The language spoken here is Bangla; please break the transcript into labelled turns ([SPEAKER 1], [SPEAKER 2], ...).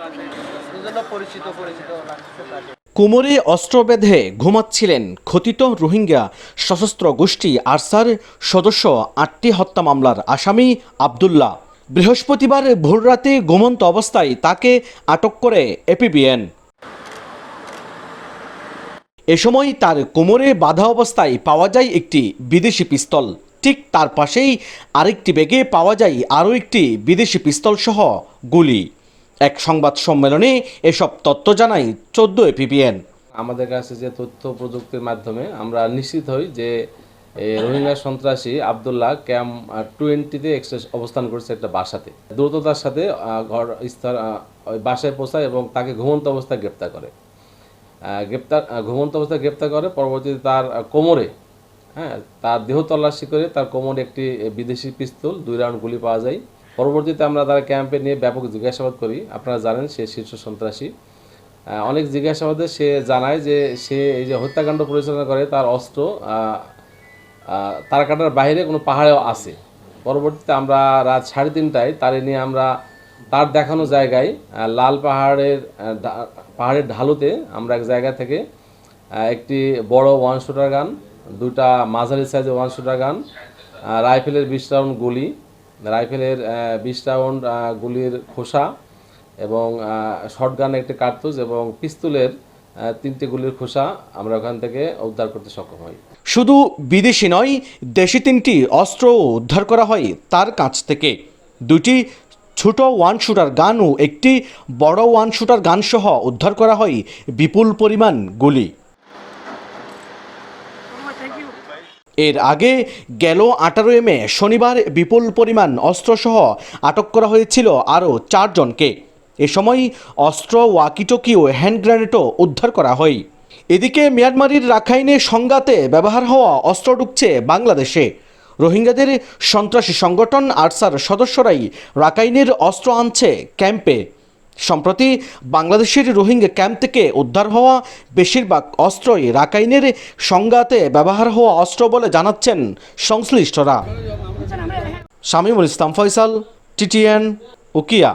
[SPEAKER 1] এজন্য পরিচিত পরিচিত লাগছে তাকে।
[SPEAKER 2] কোমরে অস্ত্র বেঁধে ঘুমাচ্ছিলেন খতিত রোহিঙ্গা সশস্ত্র গোষ্ঠী আরসার সদস্য ৮টি হত্যা মামলার আসামি আবদুল্লাহ। বৃহস্পতিবার ভোররাতে ঘুমন্ত অবস্থায় তাকে আটক করে এপিবিএন। এ সময় তার কোমরে বাঁধা অবস্থায় পাওয়া যায় একটি বিদেশি পিস্তল। ঠিক তার পাশেই আরেকটি ব্যাগে পাওয়া যায় আরও একটি বিদেশি পিস্তল সহ গুলি। এক সংবাদ সম্মেলনে এসব তথ্য জানায় 14 এপিবিএন।
[SPEAKER 3] আমাদের কাছে যে তথ্য প্রযুক্তির মাধ্যমে আমরা নিশ্চিত হই যে রোহিঙ্গা সন্ত্রাসী আবদুল্লাহ ক্যাম্প 20-তে অবস্থান করছে একটা বাসাতে। দ্রুততার সাথে বাসায় পৌঁছায় এবং তাকে ঘুমন্ত অবস্থায় গ্রেপ্তার করে। ঘুমন্ত অবস্থায় গ্রেপ্তার করে পরবর্তীতে তার কোমরে তার দেহ তল্লাশি করে তার কোমরে একটি বিদেশি পিস্তল 2 রাউন্ড গুলি পাওয়া যায়। পরবর্তীতে আমরা তার ক্যাম্পে নিয়ে ব্যাপক জিজ্ঞাসাবাদ করি। আপনারা জানেন সে শীর্ষ সন্ত্রাসী। অনেক জিজ্ঞাসাবাদে সে জানায় যে সে এই যে হত্যাকাণ্ড পরিচালনা করে তার অস্ত্র তারাকাটার বাইরে কোনো পাহাড়েও আছে। পরবর্তীতে আমরা রাত 3:30টায় তারে নিয়ে আমরা তার দেখানো জায়গায় লাল পাহাড়ের ঢালুতে আমরা এক জায়গা থেকে একটি বড় 1 শুটার গান, 2টা মাঝারি সাইজের 1 শুটার গান, রাইফেলের 20 রাউন্ড গুলি, রাইফেলের 20 রাউন্ড গুলির খোসা এবং শটগানের একটি কার্তুজ এবং পিস্তলের 3টি গুলির খোসা আমরা ওখান থেকে উদ্ধার করতে সক্ষম হই।
[SPEAKER 2] শুধু বিদেশি নয়, দেশি 3টি অস্ত্রও উদ্ধার করা হয় তার কাছ থেকে। 2টি ছোট 1 শুটার গান ও একটি বড় 1 শুটার গান সহ উদ্ধার করা হয় বিপুল পরিমাণ গুলি। এর আগে গেল 18 মে শনিবার বিপুল পরিমাণ অস্ত্রসহ আটক করা হয়েছিল আরও 4 জনকে। এ সময় অস্ত্র, ওয়াকিটকি ও হ্যান্ড গ্রেনেডও উদ্ধার করা হয়। এদিকে মিয়ানমারের রাখাইনে সংঘাতে ব্যবহার হওয়া অস্ত্র ঢুকছে বাংলাদেশে। রোহিঙ্গাদের সন্ত্রাসী সংগঠন আরসার সদস্যরাই রাখাইনের অস্ত্র আনছে ক্যাম্পে। সম্প্রতি বাংলাদেশের রোহিঙ্গা ক্যাম্প থেকে উদ্ধার হওয়া বেশিরভাগ অস্ত্রই রাখাইনের সংঘাতে ব্যবহার হওয়া অস্ত্র বলে জানাচ্ছেন সংশ্লিষ্টরা। শামীমুল ইসলাম ফয়সাল, TTN, উকিয়া।